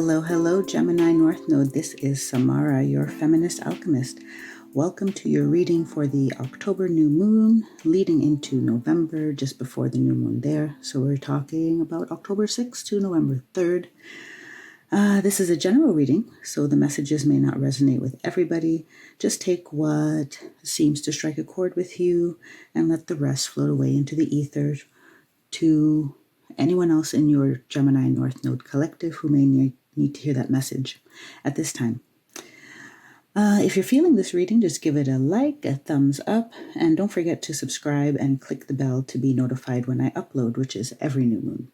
Hello, hello, Gemini North Node. This is Samara, your feminist alchemist. Welcome to your reading for the October new moon, leading into November, just before the new moon there. So we're talking about October 6th to November 3rd. This is a general reading, so the messages may not resonate with everybody. Just take what seems to strike a chord with you and let the rest float away into the ether to anyone else in your Gemini North Node collective who may need to hear that message at this time. If you're feeling this reading, just give it a like, a thumbs up, and don't forget to subscribe and click the bell to be notified when I upload, which is every new moon.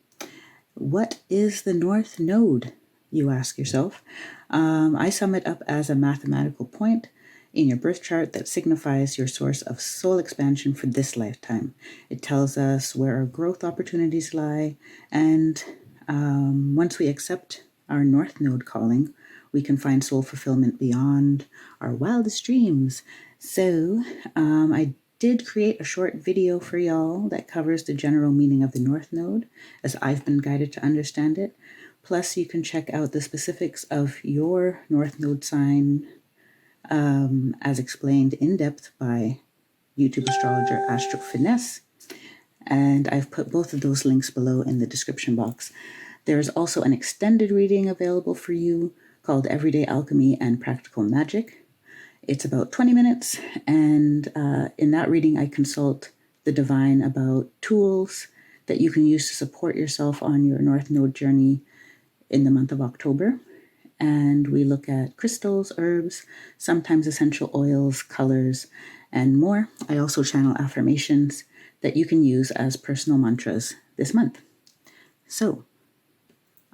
What is the North Node, you ask yourself? I sum it up as a mathematical point in your birth chart that signifies your source of soul expansion for this lifetime. It tells us where our growth opportunities lie, and once we accept our North Node calling, we can find soul fulfillment beyond our wildest dreams. So I did create a short video for y'all that covers the general meaning of the North Node, as I've been guided to understand it. Plus, you can check out the specifics of your North Node sign as explained in depth by YouTube astrologer Astro Finesse. And I've put both of those links below in the description box. There's also an extended reading available for you called Everyday Alchemy and Practical Magic. It's about 20 minutes, and in that reading I consult the divine about tools that you can use to support yourself on your North Node journey in the month of October. And we look at crystals, herbs, sometimes essential oils, colors, and more. I also channel affirmations that you can use as personal mantras this month. So,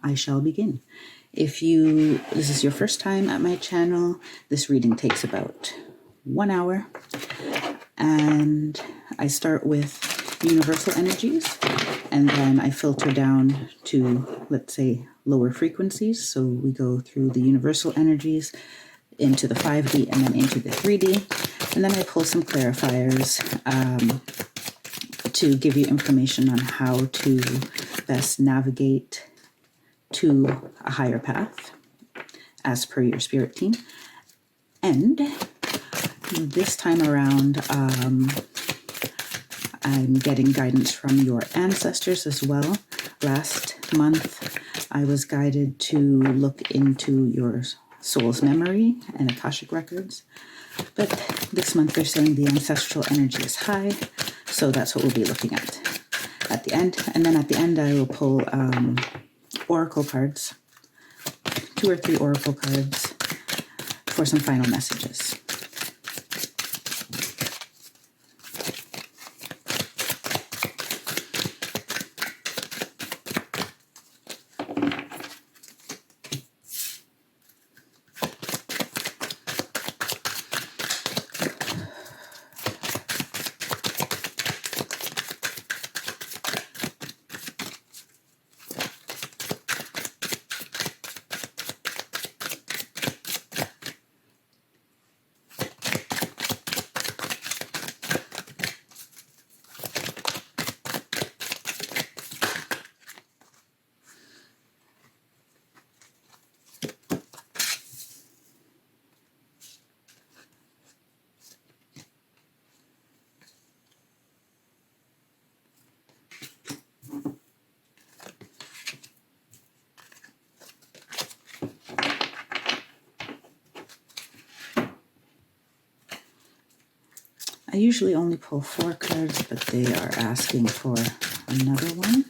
I shall begin. If this is your first time at my channel, this reading takes about 1 hour. And I start with universal energies, and then I filter down to, let's say, lower frequencies. So we go through the universal energies into the 5D and then into the 3D. And then I pull some clarifiers to give you information on how to best navigate to a higher path as per your spirit team. And this time around, I'm getting guidance from your ancestors as well. Last month, I was guided to look into your soul's memory and Akashic records. But this month, they're saying the ancestral energy is high, so that's what we'll be looking at the end. And then at the end, I will pull oracle cards, 2 or 3 oracle cards for some final messages. I usually only pull 4 cards, but they are asking for another one.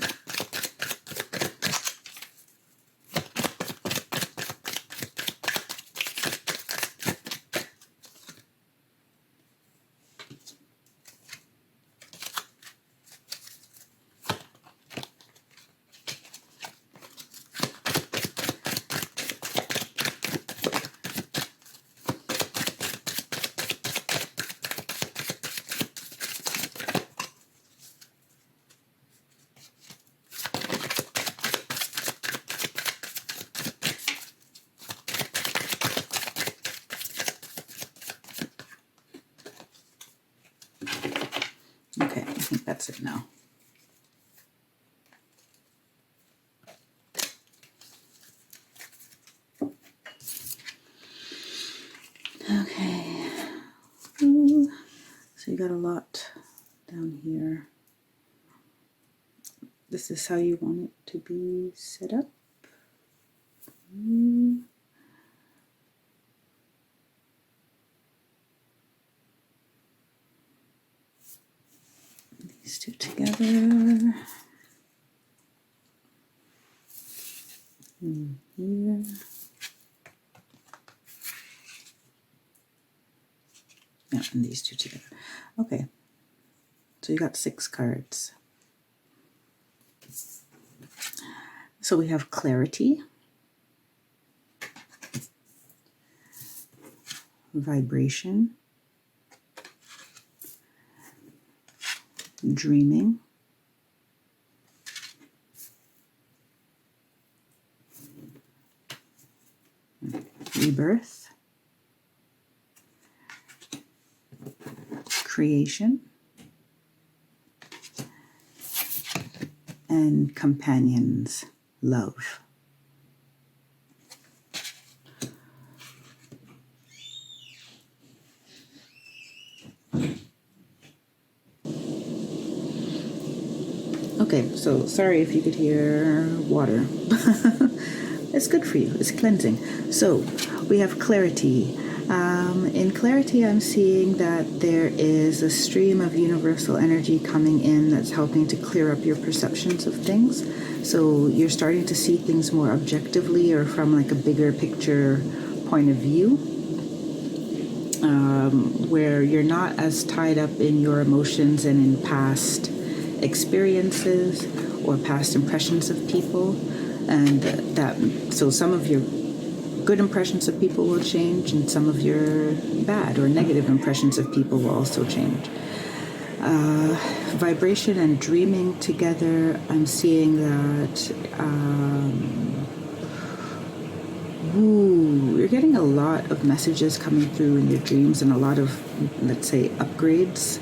Okay, I think that's it now. So you got a lot down here. This is how you want it to be set up. These two together. And here. Yeah, and these two together. Okay. So you got 6 cards. So we have clarity, vibration, dreaming, rebirth, creation, and companions, love. Okay, so sorry if you could hear water. It's good for you. It's cleansing. So we have clarity. In clarity, I'm seeing that there is a stream of universal energy coming in that's helping to clear up your perceptions of things. So you're starting to see things more objectively or from like a bigger picture point of view, where you're not as tied up in your emotions and in past experiences or past impressions of people. And so some of your good impressions of people will change, and some of your bad or negative impressions of people will also change. Vibration and dreaming together, I'm seeing that you're getting a lot of messages coming through in your dreams, and a lot of, let's say, upgrades,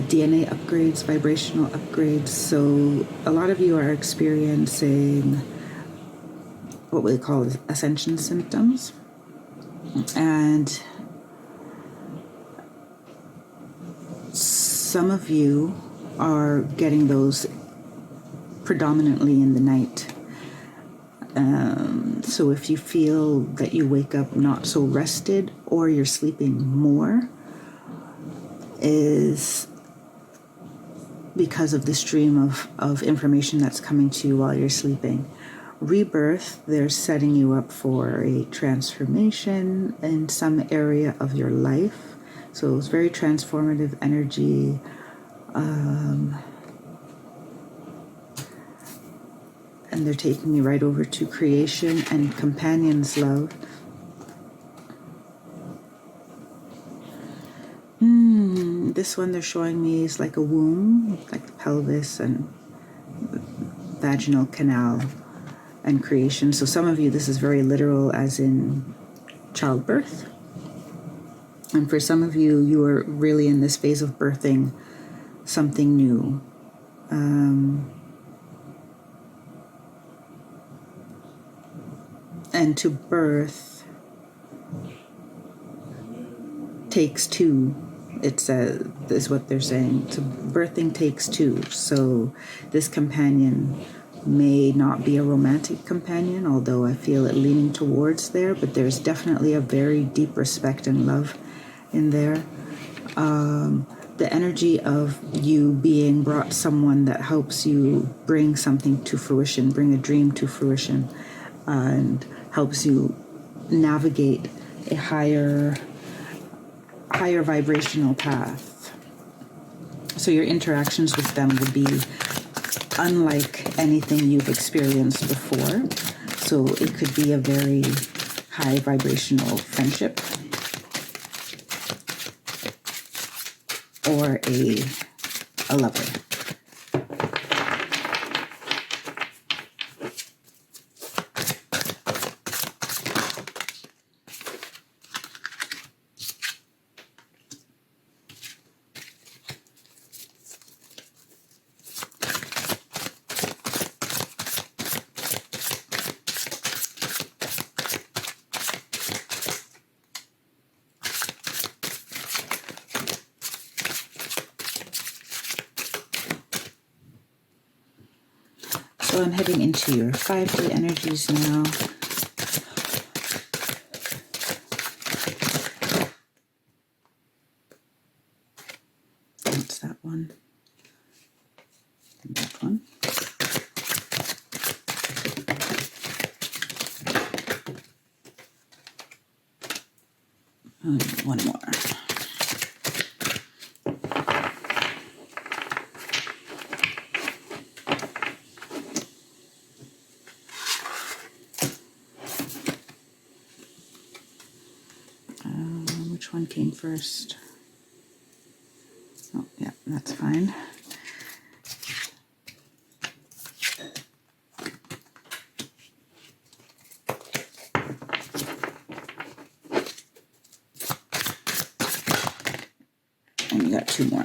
DNA upgrades, vibrational upgrades. So a lot of you are experiencing what we call ascension symptoms, and some of you are getting those predominantly in the night. So if you feel that you wake up not so rested or you're sleeping more, is because of the stream of information that's coming to you while you're sleeping. Rebirth, they're setting you up for a transformation in some area of your life. So it's very transformative energy. And they're taking me right over to creation and companions love. This one they're showing me is like a womb, like the pelvis and vaginal canal and creation. So some of you, this is very literal, as in childbirth. And for some of you, you are really in this phase of birthing something new. And to birth takes 2. Is what they're saying. So birthing takes 2. So this companion may not be a romantic companion, although I feel it leaning towards there, but there's definitely a very deep respect and love in there. The energy of you being brought someone that helps you bring something to fruition, bring a dream to fruition, and helps you navigate a higher vibrational path. So your interactions with them will be unlike anything you've experienced before. So it could be a very high vibrational friendship, or a lover. So I'm heading into your 5D energies now. That's that one. And that one. And one more. Which one came first? Oh, yeah, that's fine. And you got two more.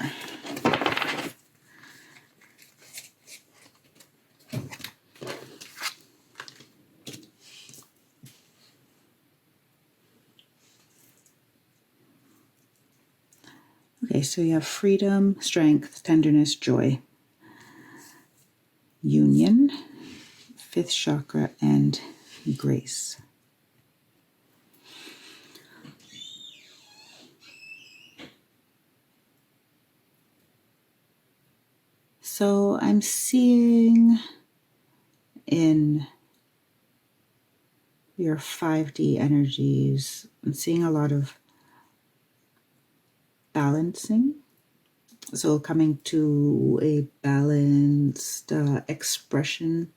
Okay, so you have freedom, strength, tenderness, joy, union, fifth chakra, and grace. So I'm seeing in your 5D energies, I'm seeing a lot of balancing. So coming to a balanced expression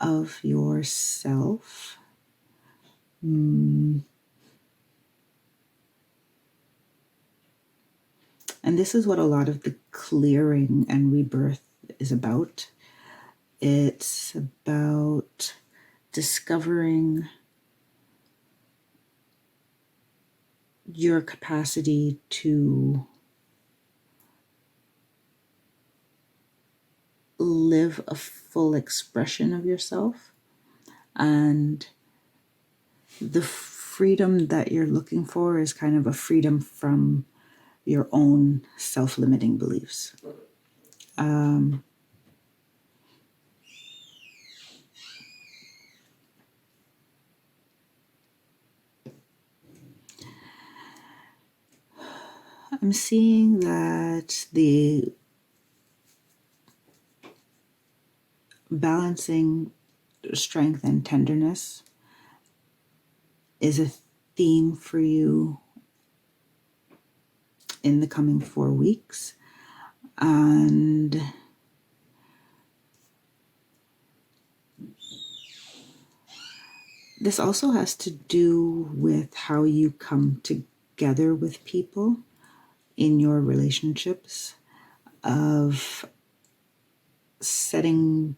of yourself. And this is what a lot of the clearing and rebirth is about. It's about discovering your capacity to live a full expression of yourself, and the freedom that you're looking for is kind of a freedom from your own self-limiting beliefs. I'm seeing that the balancing strength and tenderness is a theme for you in the coming 4 weeks. And this also has to do with how you come together with people in your relationships, of setting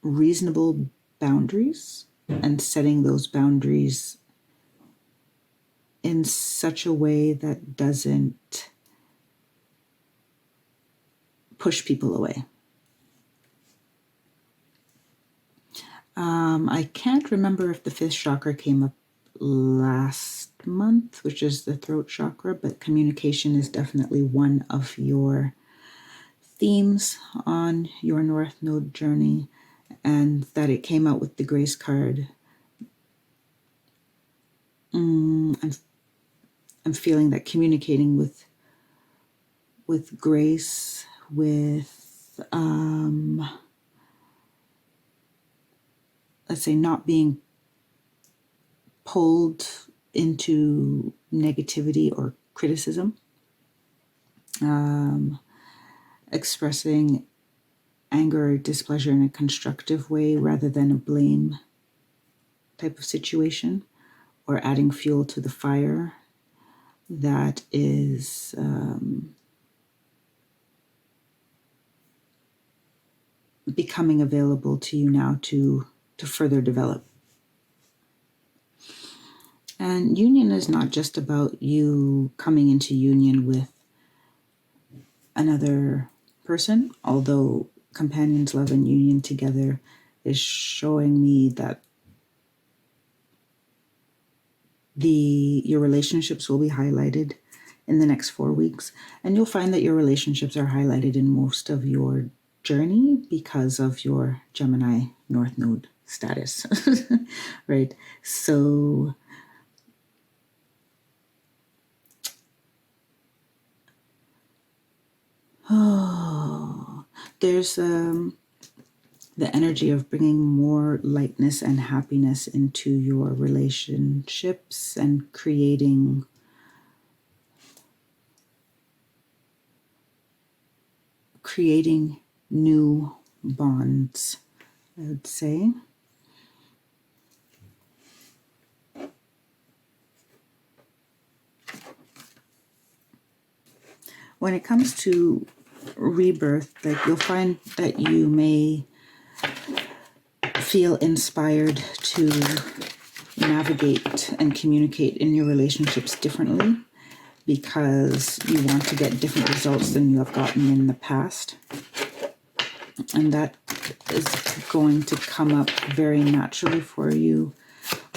reasonable boundaries and setting those boundaries in such a way that doesn't push people away. I can't remember if the fifth chakra came up last month, which is the throat chakra, but communication is definitely one of your themes on your North Node journey, and that it came out with the Grace card. I'm feeling that communicating with grace, with let's say not being pulled into negativity or criticism, expressing anger or displeasure in a constructive way rather than a blame type of situation, or adding fuel to the fire that is becoming available to you now to further develop. And union is not just about you coming into union with another person, although companions, love, and union together is showing me that your relationships will be highlighted in the next 4 weeks. And you'll find that your relationships are highlighted in most of your journey because of your Gemini North Node status, right? So there's the energy of bringing more lightness and happiness into your relationships and creating new bonds, I would say. When it comes to rebirth, like you'll find that you may feel inspired to navigate and communicate in your relationships differently because you want to get different results than you have gotten in the past. And that is going to come up very naturally for you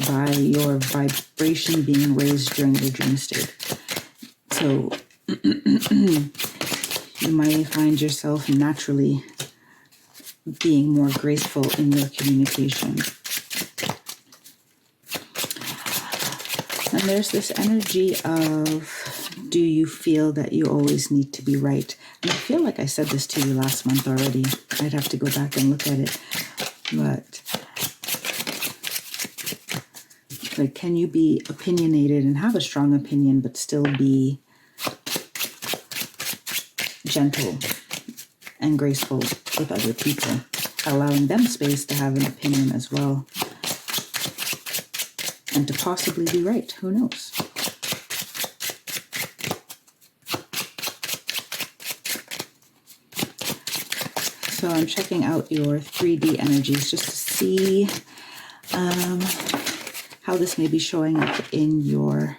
by your vibration being raised during your dream state. So you might find yourself naturally being more graceful in your communication. And there's this energy of, do you feel that you always need to be right? And I feel like I said this to you last month already. I'd have to go back and look at it. But like, can you be opinionated and have a strong opinion, but still be gentle and graceful with other people, allowing them space to have an opinion as well, and to possibly be right? Who knows? So I'm checking out your 3D energies just to see how this may be showing up in your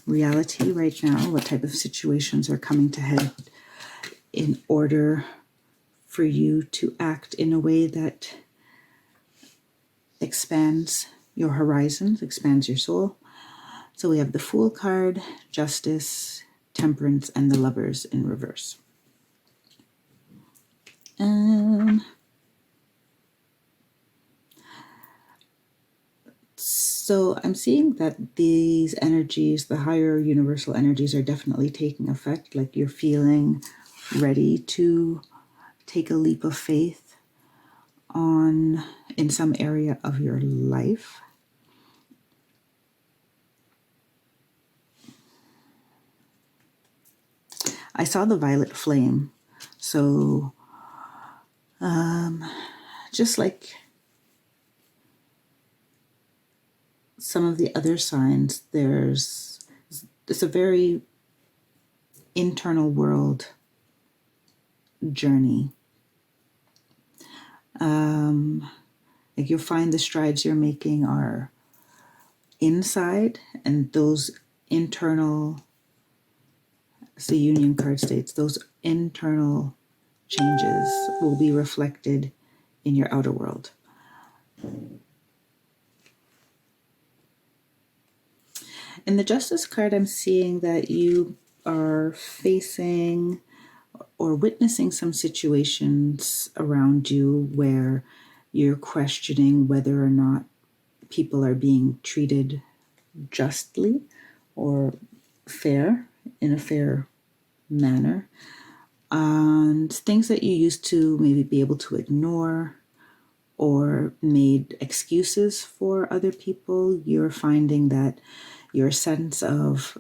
reality right now, what type of situations are coming to head in order for you to act in a way that expands your horizons, expands your soul. So we have the Fool card, Justice, Temperance, and the Lovers in reverse. So I'm seeing that these energies, the higher universal energies, are definitely taking effect. Like you're feeling ready to take a leap of faith in some area of your life. I saw the violet flame. So just like some of the other signs, it's a very internal world journey. Like you'll find the strides you're making are inside, and those internal, as the Union card states, those internal changes will be reflected in your outer world. In the Justice card, I'm seeing that you are facing or witnessing some situations around you where you're questioning whether or not people are being treated justly or in a fair manner. And things that you used to maybe be able to ignore or made excuses for other people, you're finding that your sense of,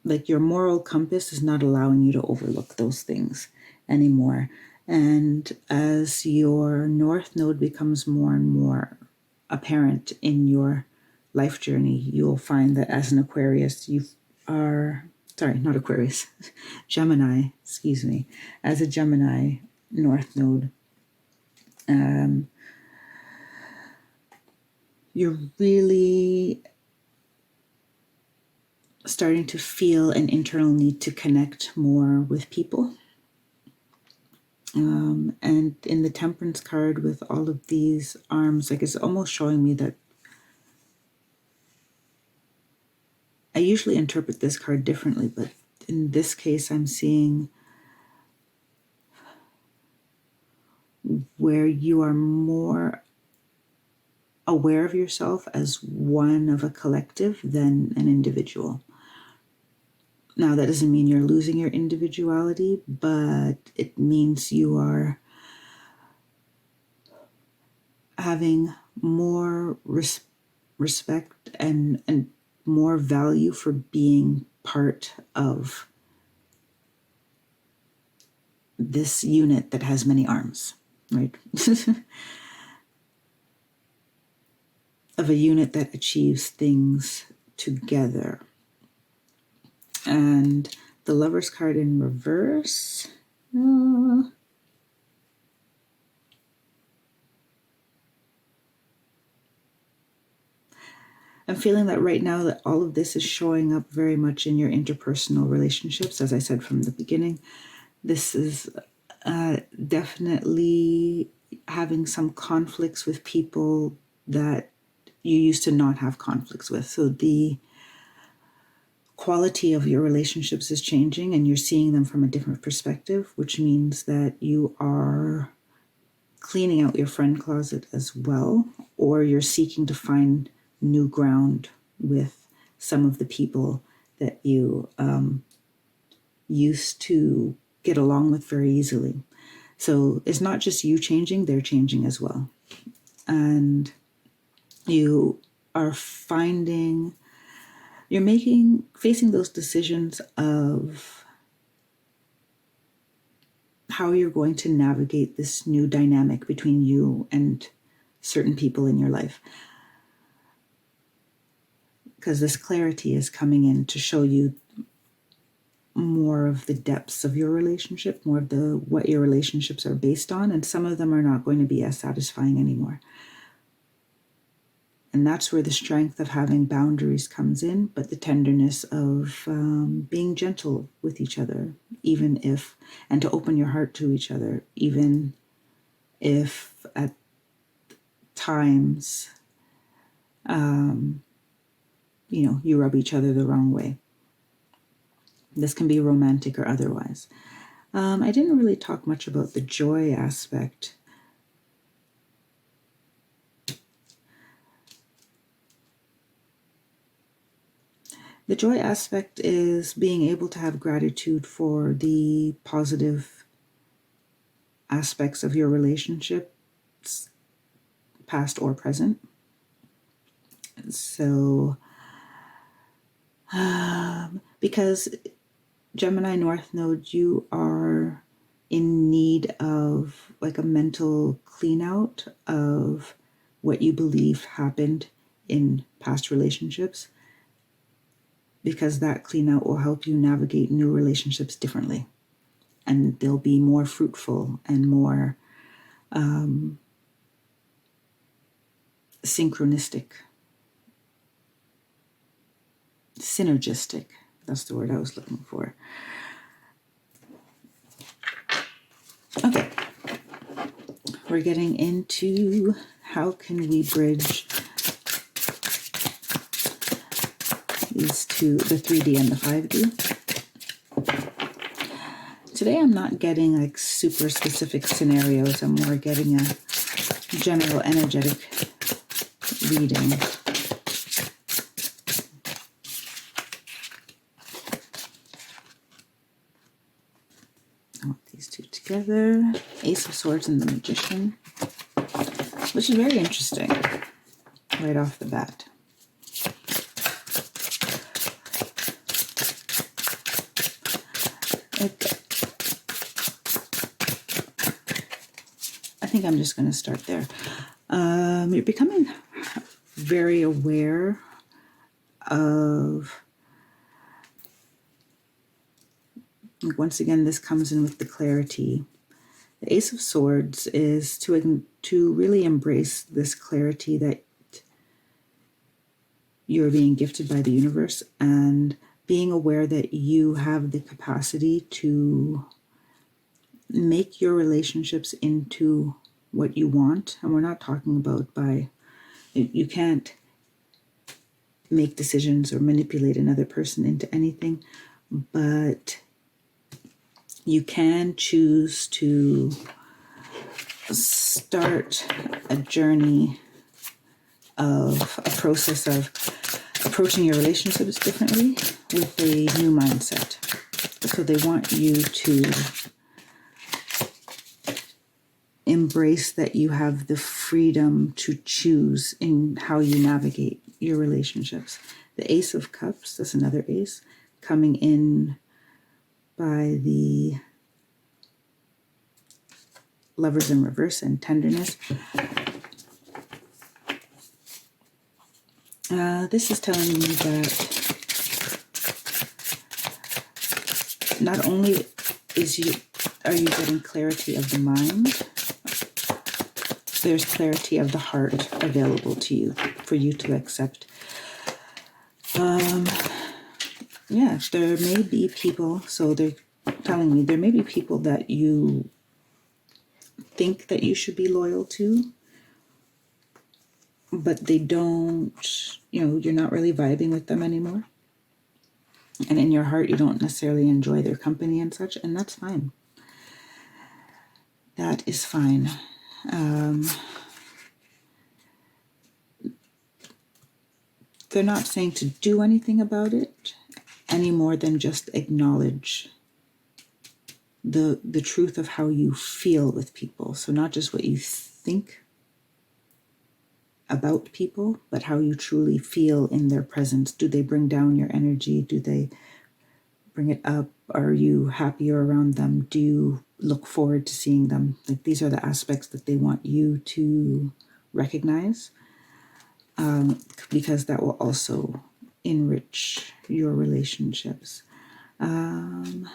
like, your moral compass is not allowing you to overlook those things anymore. And as your North Node becomes more and more apparent in your life journey, you'll find that as an Aquarius, Gemini, as a Gemini North Node, you're really starting to feel an internal need to connect more with people. And in the Temperance card with all of these arms, like, it's almost showing me that I usually interpret this card differently, but in this case, I'm seeing where you are more aware of yourself as one of a collective than an individual. Now, that doesn't mean you're losing your individuality, but it means you are having more respect and more value for being part of this unit that has many arms, right? Of a unit that achieves things together. And the Lover's card in reverse. I'm feeling that right now that all of this is showing up very much in your interpersonal relationships. As I said from the beginning, this is definitely having some conflicts with people that you used to not have conflicts with. So the quality of your relationships is changing and you're seeing them from a different perspective, which means that you are cleaning out your friend closet as well, or you're seeking to find new ground with some of the people that you used to get along with very easily. So it's not just you changing, they're changing as well. And you are facing those decisions of how you're going to navigate this new dynamic between you and certain people in your life. Because this clarity is coming in to show you more of the depths of your relationship, more of what your relationships are based on, and some of them are not going to be as satisfying anymore. And that's where the strength of having boundaries comes in, but the tenderness of being gentle with each other, and to open your heart to each other, even if at times, you rub each other the wrong way. This can be romantic or otherwise. I didn't really talk much about the joy aspect. The joy aspect is being able to have gratitude for the positive aspects of your relationships, past or present. So, because Gemini North Node, you are in need of like a mental clean out of what you believe happened in past relationships, because that clean out will help you navigate new relationships differently, and they'll be more fruitful and more synergistic. That's the word I was looking for. Okay, we're getting into how can we bridge these two, the 3D and the 5D. Today I'm not getting like super specific scenarios. I'm more getting a general energetic reading. I want these two together. Ace of Swords and the Magician, which is very interesting right off the bat. I think I'm just going to start there. You're becoming very aware of, once again, this comes in with the clarity. The Ace of Swords is to really embrace this clarity that you're being gifted by the universe, and being aware that you have the capacity to make your relationships into what you want. And we're not talking about you can't make decisions or manipulate another person into anything, but you can choose to start a journey of a process of approaching your relationships differently with a new mindset. So they want you to embrace that you have the freedom to choose in how you navigate your relationships. The Ace of Cups, that's another ace, coming in by the Lovers in reverse and tenderness. This is telling me that not only are you getting clarity of the mind, there's clarity of the heart available to you for you to accept. Yeah, there may be people, so they're telling me there may be people that you think that you should be loyal to, but they don't, you're not really vibing with them anymore. And in your heart, you don't necessarily enjoy their company and such, and that's fine. That is fine. They're not saying to do anything about it any more than just acknowledge the truth of how you feel with people. So not just what you think about people, but how you truly feel in their presence. Do they bring down your energy? Do they bring it up? Are you happier around them? Do you look forward to seeing them? Like, these are the aspects that they want you to recognize, because that will also enrich your relationships. Under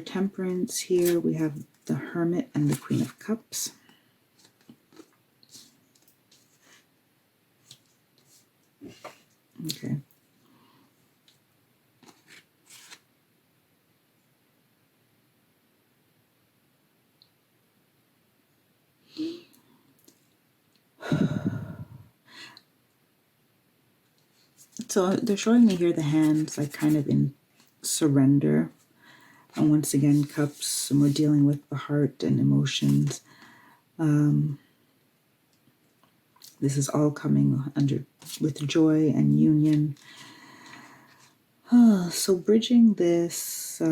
Temperance here, we have the Hermit and the Queen of Cups. Okay. So they're showing me here the hands, like kind of in surrender. And once again, Cups, and we're dealing with the heart and emotions. This is all coming under with joy and union. So bridging this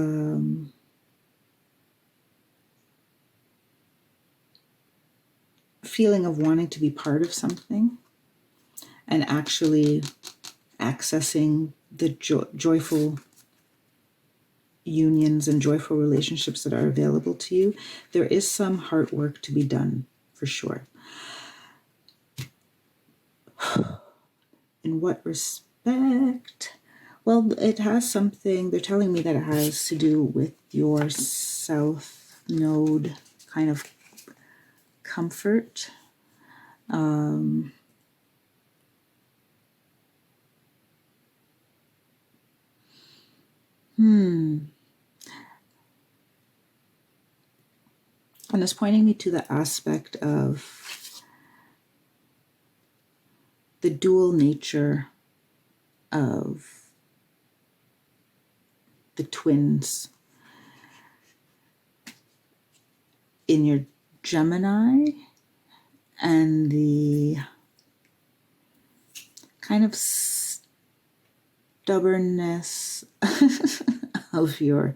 feeling of wanting to be part of something and actually accessing the joyful unions and joyful relationships that are available to you. There is some heart work to be done, for sure. In what respect? Well, it has something, they're telling me that it has to do with your South Node kind of comfort. And it's pointing me to the aspect of the dual nature of the twins in your Gemini and the kind of stubbornness of your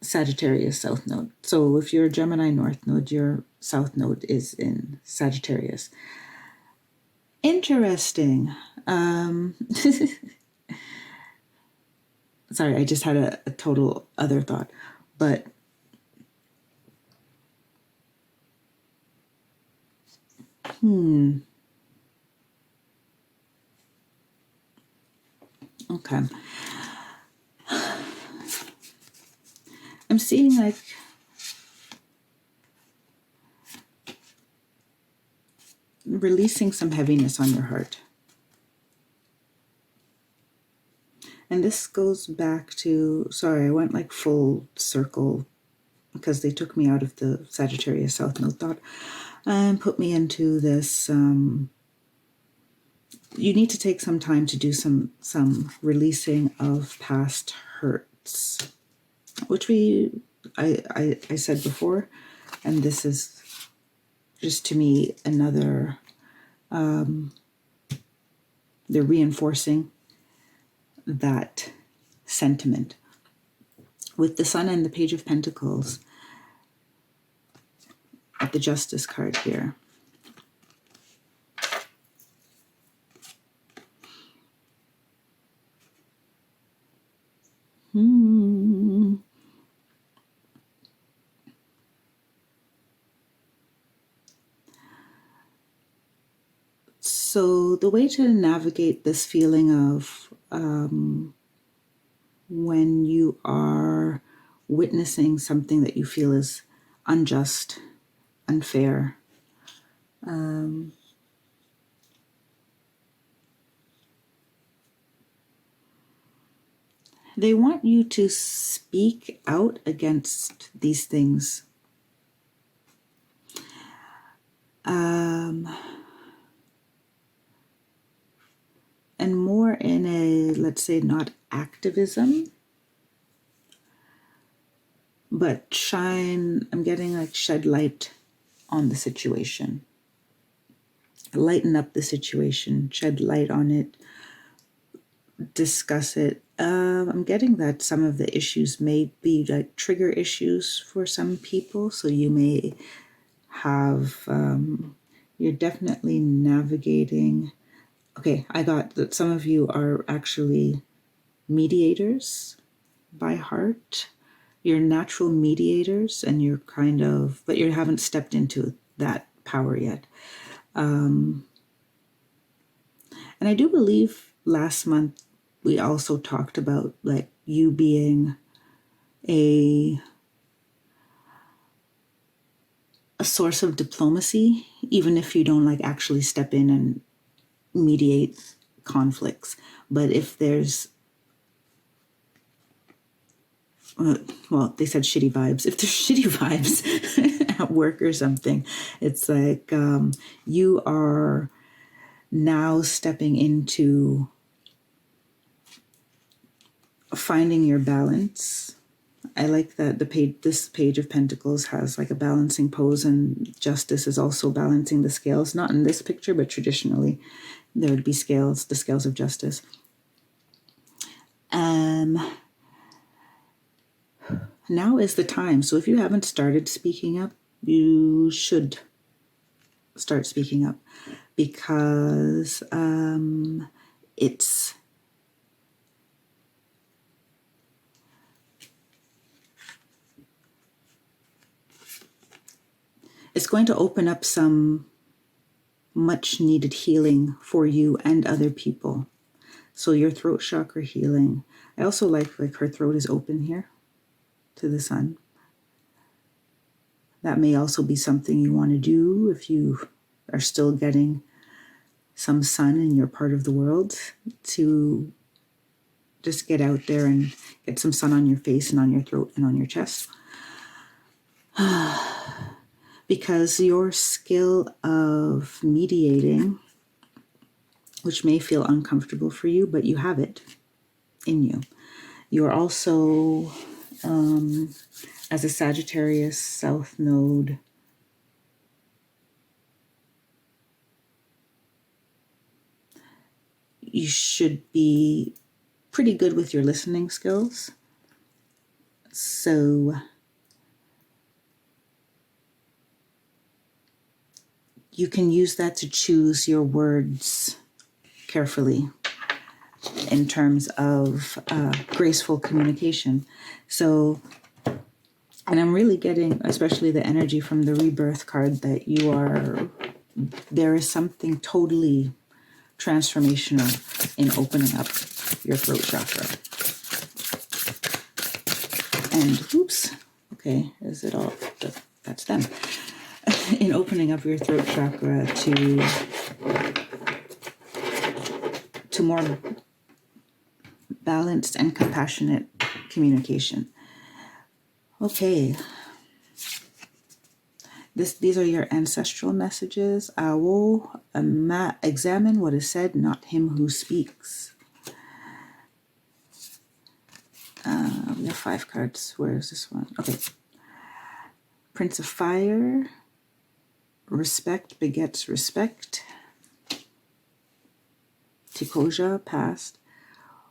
Sagittarius South Node. So if you're Gemini North Node, your South Node is in Sagittarius. Interesting. Sorry, I just had a total other thought. But okay. I'm seeing like releasing some heaviness on your heart. And this goes back to, sorry, I went like full circle because they took me out of the Sagittarius South Node thought and put me into this, you need to take some time to do some releasing of past hurts, which we I said before, and this is just to me another, they're reinforcing that sentiment. With the Sun and the Page of Pentacles at the Justice card here. So the way to navigate this feeling of when you are witnessing something that you feel is unjust, unfair, they want you to speak out against these things. And more in a, let's say, not activism, but I'm getting like shed light on the situation. Lighten up the situation, shed light on it, discuss it. I'm getting that some of the issues may be like trigger issues for some people. So you may have, you're definitely navigating. Okay, I got that some of you are actually mediators by heart. You're natural mediators and you're but you haven't stepped into that power yet. And I do believe last month we also talked about like you being a source of diplomacy, even if you don't like actually step in and mediate conflicts. But if there's well, they said shitty vibes. If there's shitty vibes at work or something, it's like you are now stepping into finding your balance. I like that this Page of Pentacles has like a balancing pose, and Justice is also balancing the scales. Not in this picture, but traditionally there would be scales, the scales of justice. Now is the time. So if you haven't started speaking up, you should start speaking up, because it's going to open up some much needed healing for you and other people. So your throat chakra healing. I also like her throat is open here to the Sun. That may also be something you want to do if you are still getting some sun in your part of the world, to just get out there and get some sun on your face and on your throat and on your chest. Because your skill of mediating, which may feel uncomfortable for you, but you have it in you. You're also, as a Sagittarius South Node, you should be pretty good with your listening skills. So you can use that to choose your words carefully in terms of graceful communication. So, and I'm really getting, especially the energy from the Rebirth card, that there is something totally transformational in opening up your throat chakra. And oops, okay, is it all? That's them. In opening up your throat chakra to more balanced and compassionate communication. Okay. These are your ancestral messages. I will examine what is said, not him who speaks. We have 5 cards. Where is this one? Okay. Prince of Fire, respect begets respect. Tikoja, past.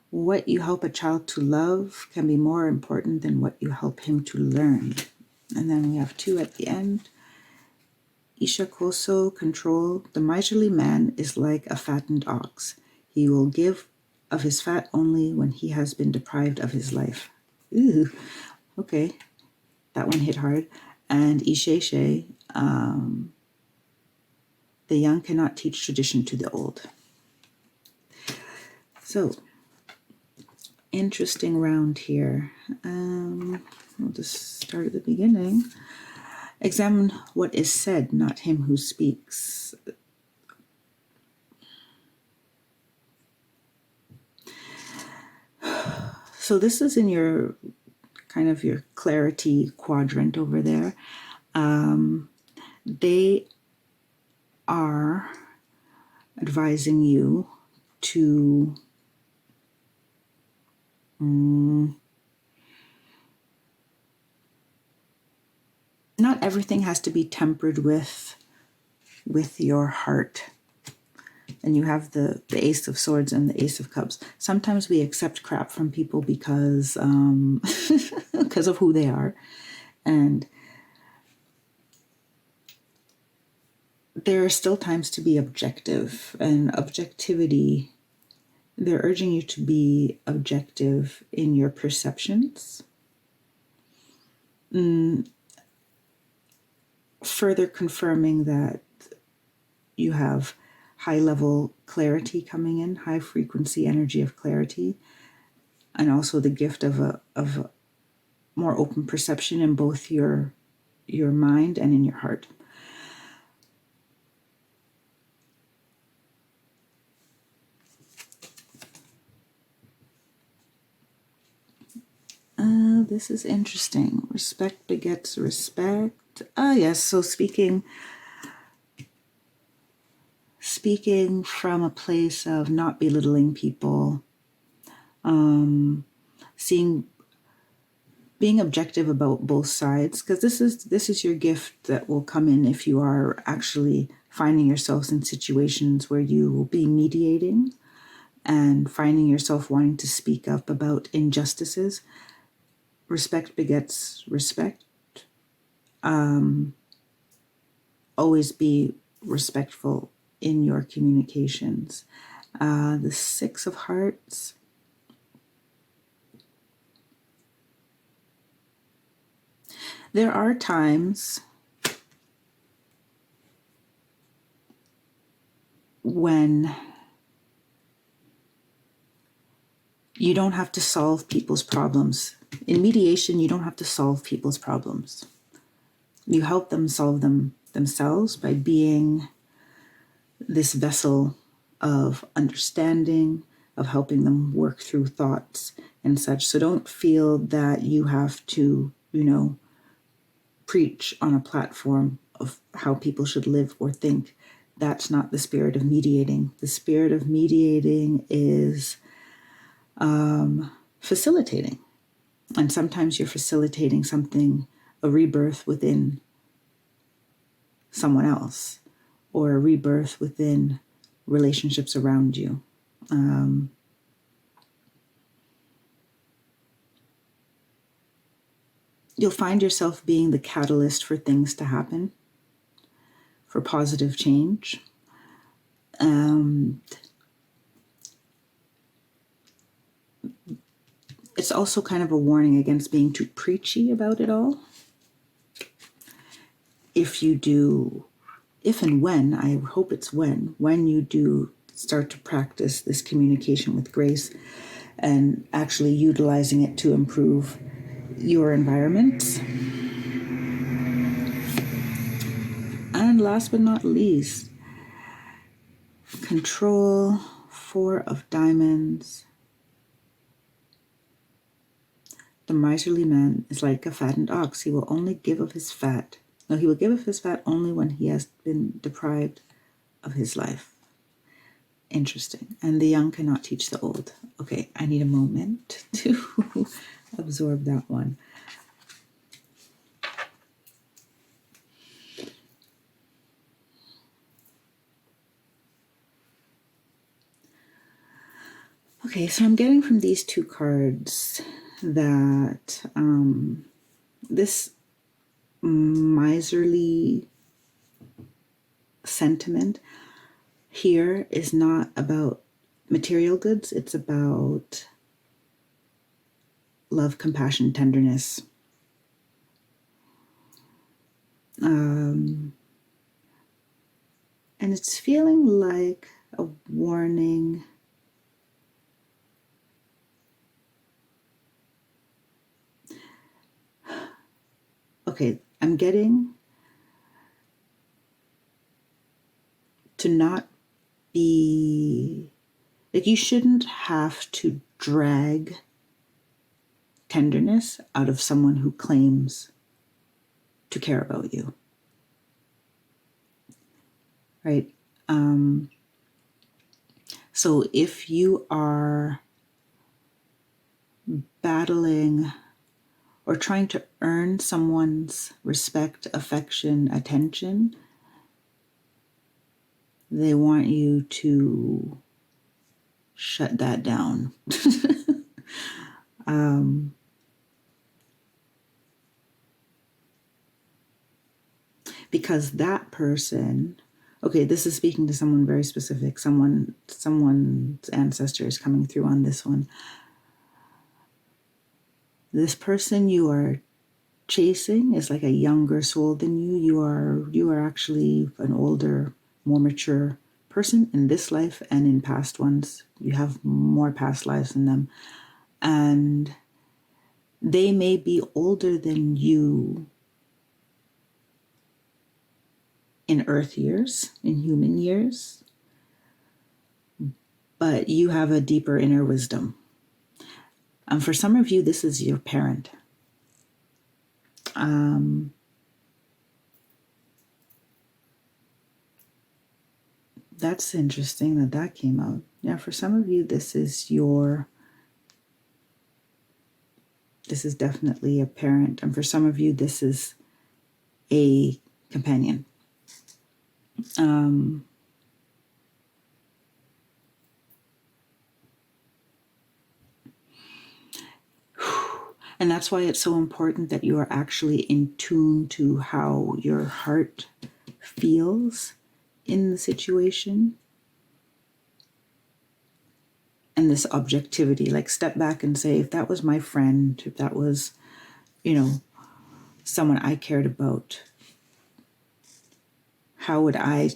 What you help a child to love can be more important than what you help him to learn. And then we have 2 at the end. Isha Koso, control. The miserly man is like a fattened ox. He will give of his fat only when he has been deprived of his life. Ooh, okay. That one hit hard. And Isheshe, the young cannot teach tradition to the old. So, interesting round here. We'll just start at the beginning. Examine what is said, not him who speaks. So this is in your kind of your clarity quadrant over there. They are advising you to not everything has to be tempered with your heart. And you have the Ace of Swords and the Ace of Cups. Sometimes we accept crap from people because because of who they are. And there are still times to be objective. And objectivity, they're urging you to be objective in your perceptions. Further confirming that you have high-level clarity coming in, high-frequency energy of clarity, and also the gift of a more open perception in both your mind and in your heart. This is interesting. Respect begets respect. Yes, so speaking from a place of not belittling people, being objective about both sides, because this is your gift that will come in if you are actually finding yourselves in situations where you will be mediating and finding yourself wanting to speak up about injustices. Respect begets respect. Always be respectful in your communications. The 6 of Hearts. There are times when you don't have to solve people's problems. In mediation, you don't have to solve people's problems. You help them solve them themselves by being this vessel of understanding, of helping them work through thoughts and such. So don't feel that you have to, preach on a platform of how people should live or think. That's not the spirit of mediating. The spirit of mediating is facilitating. And sometimes you're facilitating something, a rebirth within someone else, or a rebirth within relationships around you. You'll find yourself being the catalyst for things to happen, for positive change. It's also kind of a warning against being too preachy about it all. If and when, I hope it's when you do start to practice this communication with grace and actually utilizing it to improve your environment. And last but not least, control, 4 of Diamonds. The miserly man is like a fattened ox. He will only give of his fat. No, he will give of his fat only when he has been deprived of his life. Interesting. And the young cannot teach the old. Okay, I need a moment to absorb that one. Okay, so I'm getting from these two cards that this miserly sentiment here is not about material goods. It's about love, compassion, tenderness. And it's feeling like a warning. Okay, I'm getting to not be, like, you shouldn't have to drag tenderness out of someone who claims to care about you. Right? So if you are battling or trying to earn someone's respect, affection, attention, they want you to shut that down. Because that person, okay, this is speaking to someone very specific, someone's ancestor is coming through on this one. This person you are chasing is like a younger soul than you. You are actually an older, more mature person in this life and in past ones. You have more past lives than them. And they may be older than you in earth years, in human years, but you have a deeper inner wisdom. And for some of you, this is your parent. That's interesting that came out. Yeah, for some of you, this is definitely a parent. And for some of you, this is a companion. And that's why it's so important that you are actually in tune to how your heart feels in the situation. And this objectivity, like step back and say, if that was my friend, if that was, someone I cared about, how would I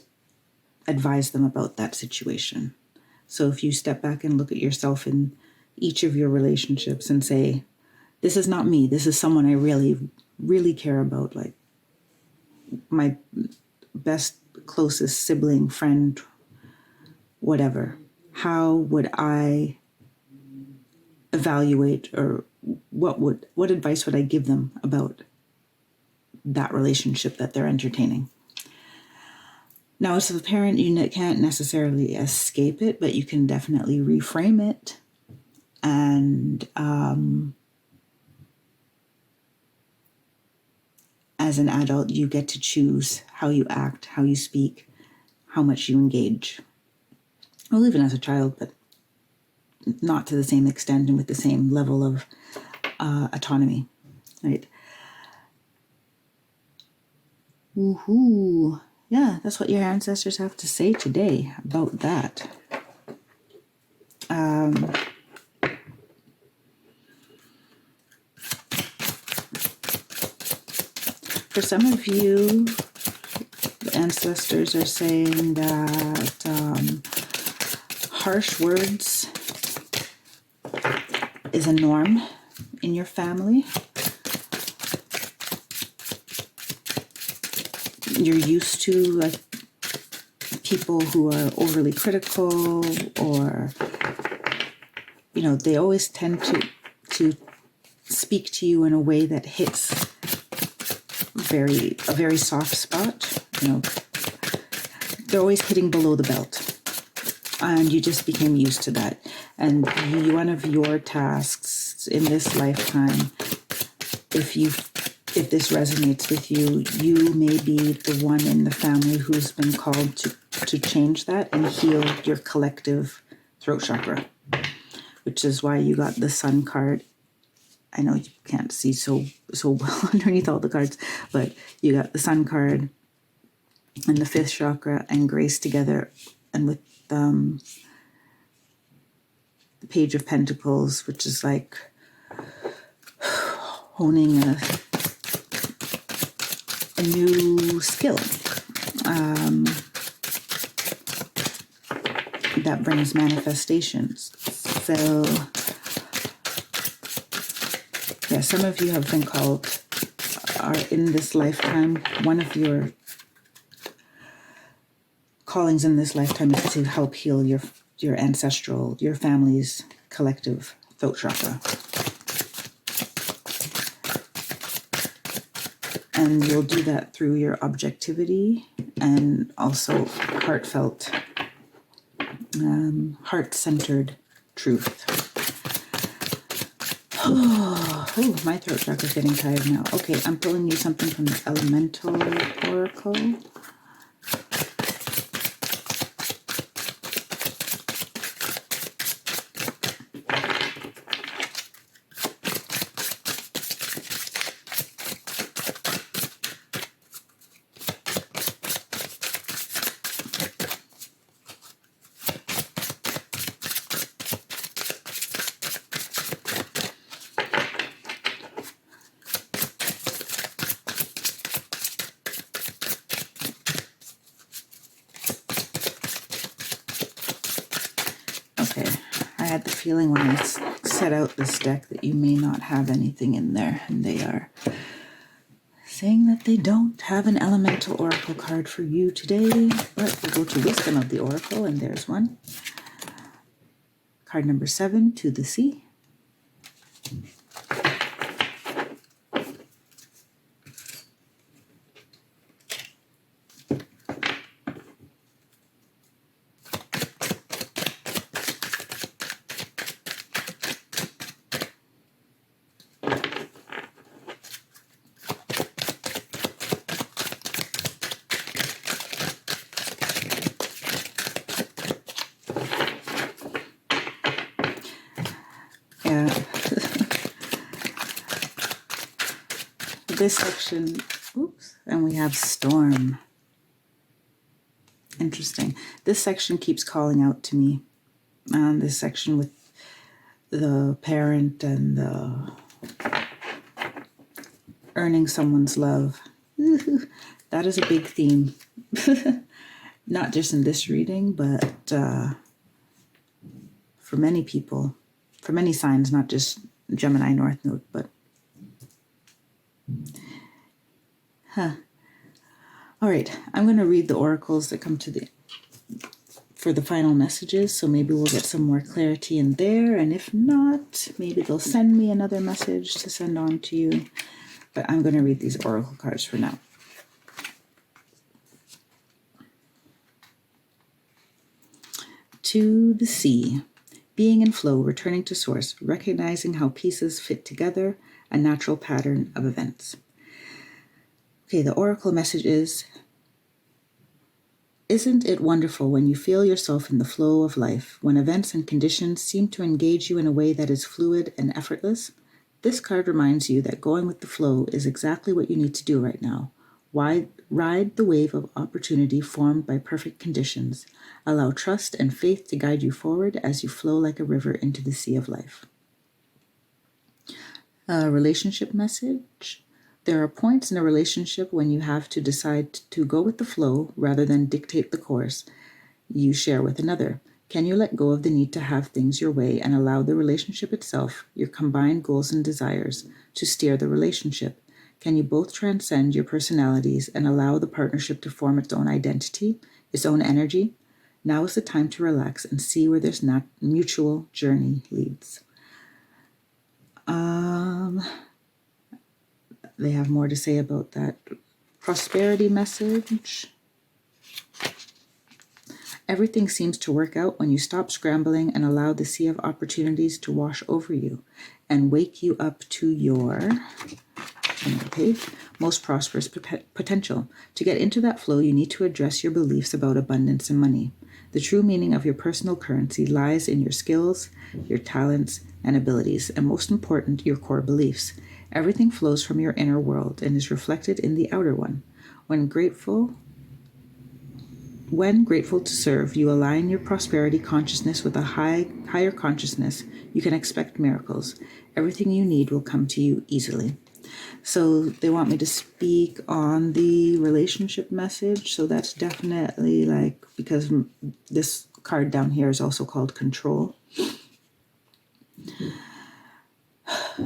advise them about that situation? So if you step back and look at yourself in each of your relationships and say, this is not me, this is someone I really, really care about, like my best, closest sibling, friend, whatever. How would I evaluate, or what advice would I give them about that relationship that they're entertaining? Now, as a parent, you can't necessarily escape it, but you can definitely reframe it. And as an adult, you get to choose how you act, how you speak, how much you engage. Well, even as a child, but not to the same extent and with the same level of autonomy, right? Woohoo! Yeah, that's what your ancestors have to say today about that. For some of you, the ancestors are saying that harsh words is a norm in your family. You're used to like people who are overly critical, or they always tend to speak to you in a way that hits a very soft spot. They're always hitting below the belt, and you just became used to that. And one of your tasks in this lifetime, if this resonates with you, you may be the one in the family who's been called to change that and heal your collective throat chakra, which is why you got the Sun card. I know you can't see so well underneath all the cards, but you got the Sun card and the 5th chakra and grace together, and with the Page of Pentacles, which is like honing a new skill that brings manifestations. So yeah, some of you have been called, are in this lifetime, one of your callings in this lifetime is to help heal your ancestral, your family's collective throat chakra. And you'll do that through your objectivity and also heartfelt, heart-centered truth. Oh, my throat chakra is getting tired now. Okay, I'm pulling you something from the Elemental Oracle. Okay, I had the feeling when I set out this deck that you may not have anything in there, and they are saying that they don't have an Elemental Oracle card for you today, but we'll go to Wisdom of the Oracle, and there's one. Card number 7, To the Sea. Yeah. This section, oops, and we have Storm. Interesting. This section keeps calling out to me. This section with the parent and the earning someone's love. That is a big theme. Not just in this reading, but for many people, for many signs, not just Gemini North Node, but All right, I'm going to read the oracles that come for the final messages, so maybe we'll get some more clarity in there, and if not, maybe they'll send me another message to send on to you, but I'm going to read these oracle cards for now. To the sea. Being in flow, returning to source, recognizing how pieces fit together, a natural pattern of events. Okay, the oracle message is, isn't it wonderful when you feel yourself in the flow of life, when events and conditions seem to engage you in a way that is fluid and effortless? This card reminds you that going with the flow is exactly what you need to do right now. Ride the wave of opportunity formed by perfect conditions. Allow trust and faith to guide you forward as you flow like a river into the sea of life. Relationship message. There are points in a relationship when you have to decide to go with the flow rather than dictate the course you share with another. Can you let go of the need to have things your way and allow the relationship itself, your combined goals and desires, to steer the relationship? Can you both transcend your personalities and allow the partnership to form its own identity, its own energy? Now is the time to relax and see where this mutual journey leads. They have more to say about that. Prosperity message. Everything seems to work out when you stop scrambling and allow the sea of opportunities to wash over you and wake you up to your most prosperous potential. To get into that flow, you need to address your beliefs about abundance and money. The true meaning of your personal currency lies in your skills, your talents, and abilities, and most important, your core beliefs. Everything flows from your inner world and is reflected in the outer one. When grateful to serve, you align your prosperity consciousness with a higher consciousness. You can expect miracles. Everything you need will come to you easily. So they want me to speak on the relationship message. So that's definitely like, because this card down here is also called control.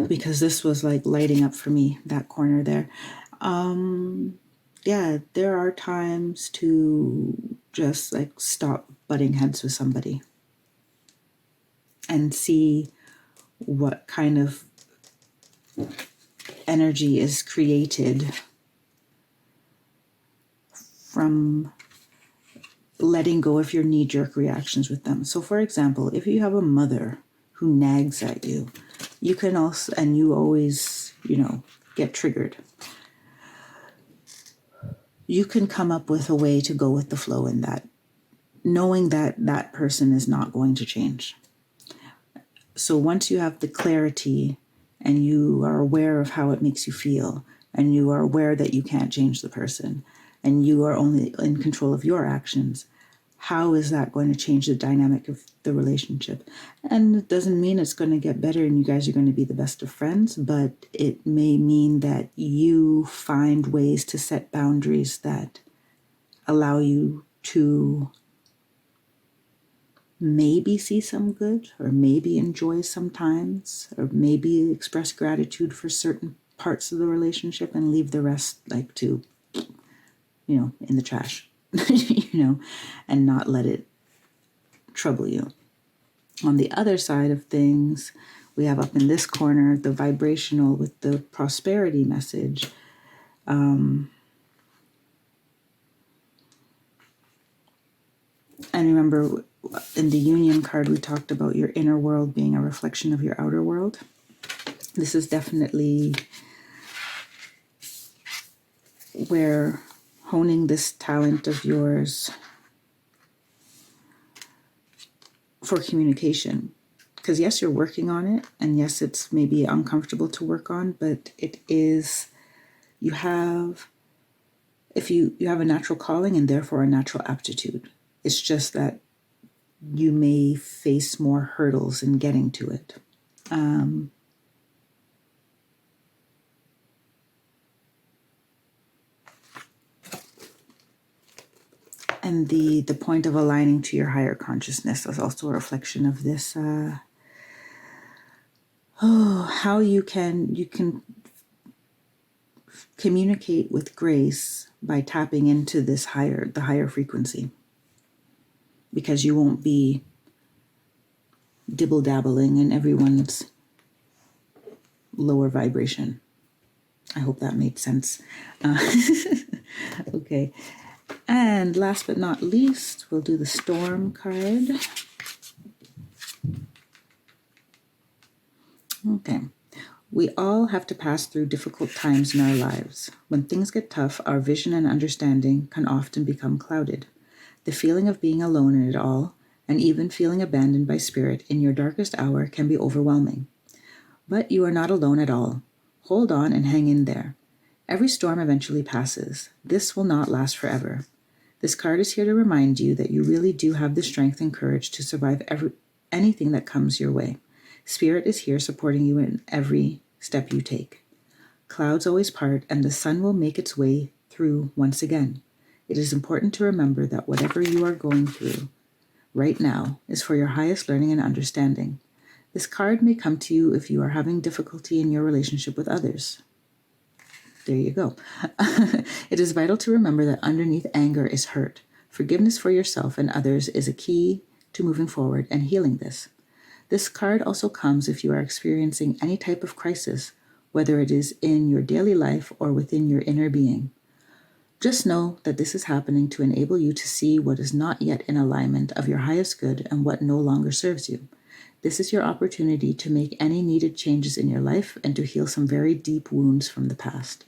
Because this was like lighting up for me, that corner there. Yeah, there are times to just like stop butting heads with somebody and see what kind of energy is created from letting go of your knee-jerk reactions with them. So for example, if you have a mother who nags at you, you can also, and you always, get triggered, you can come up with a way to go with the flow in that, knowing that that person is not going to change. So once you have the clarity and you are aware of how it makes you feel, and you are aware that you can't change the person, and you are only in control of your actions, how is that going to change the dynamic of the relationship? And it doesn't mean it's going to get better and you guys are going to be the best of friends, but it may mean that you find ways to set boundaries that allow you to maybe see some good, or maybe enjoy sometimes, or maybe express gratitude for certain parts of the relationship and leave the rest like to, in the trash, and not let it trouble you. On the other side of things, we have up in this corner the vibrational with the prosperity message. And remember, in the union card, we talked about your inner world being a reflection of your outer world. This is definitely where honing this talent of yours for communication. Because yes, you're working on it, and yes, it's maybe uncomfortable to work on, but it is, if you have a natural calling and therefore a natural aptitude. It's just that you may face more hurdles in getting to it. And the point of aligning to your higher consciousness is also a reflection of this. How you can communicate with grace by tapping into the higher frequency, because you won't be dibble-dabbling in everyone's lower vibration. I hope that made sense. Okay. And last but not least, we'll do the storm card. Okay. We all have to pass through difficult times in our lives. When things get tough, our vision and understanding can often become clouded. The feeling of being alone in it all, and even feeling abandoned by spirit in your darkest hour, can be overwhelming. But you are not alone at all. Hold on and hang in there. Every storm eventually passes. This will not last forever. This card is here to remind you that you really do have the strength and courage to survive anything that comes your way. Spirit is here supporting you in every step you take. Clouds always part, and the sun will make its way through once again. It is important to remember that whatever you are going through right now is for your highest learning and understanding. This card may come to you if you are having difficulty in your relationship with others. There you go. It is vital to remember that underneath anger is hurt. Forgiveness for yourself and others is a key to moving forward and healing this. This card also comes if you are experiencing any type of crisis, whether it is in your daily life or within your inner being. Just know that this is happening to enable you to see what is not yet in alignment of your highest good and what no longer serves you. This is your opportunity to make any needed changes in your life and to heal some very deep wounds from the past.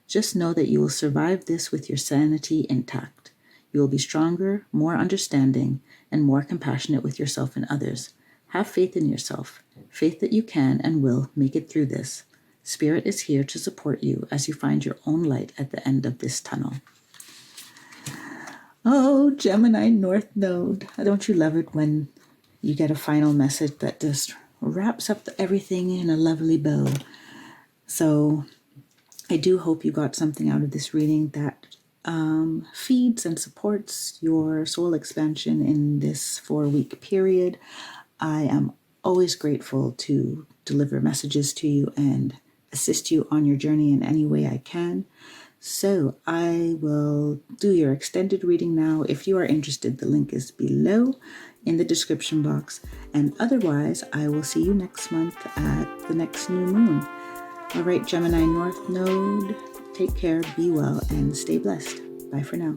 Just know that you will survive this with your sanity intact. You will be stronger, more understanding, and more compassionate with yourself and others. Have faith in yourself, faith that you can and will make it through this. Spirit is here to support you as you find your own light at the end of this tunnel. Oh, Gemini North Node. Don't you love it when you get a final message that just wraps up everything in a lovely bow? So I do hope you got something out of this reading that feeds and supports your soul expansion in this 4-week period. I am always grateful to deliver messages to you and assist you on your journey in any way I can. So I will do your extended reading now. If you are interested, the link is below in the description box. And otherwise, I will see you next month at the next new moon. All right, Gemini North Node, take care, be well, and stay blessed. Bye for now.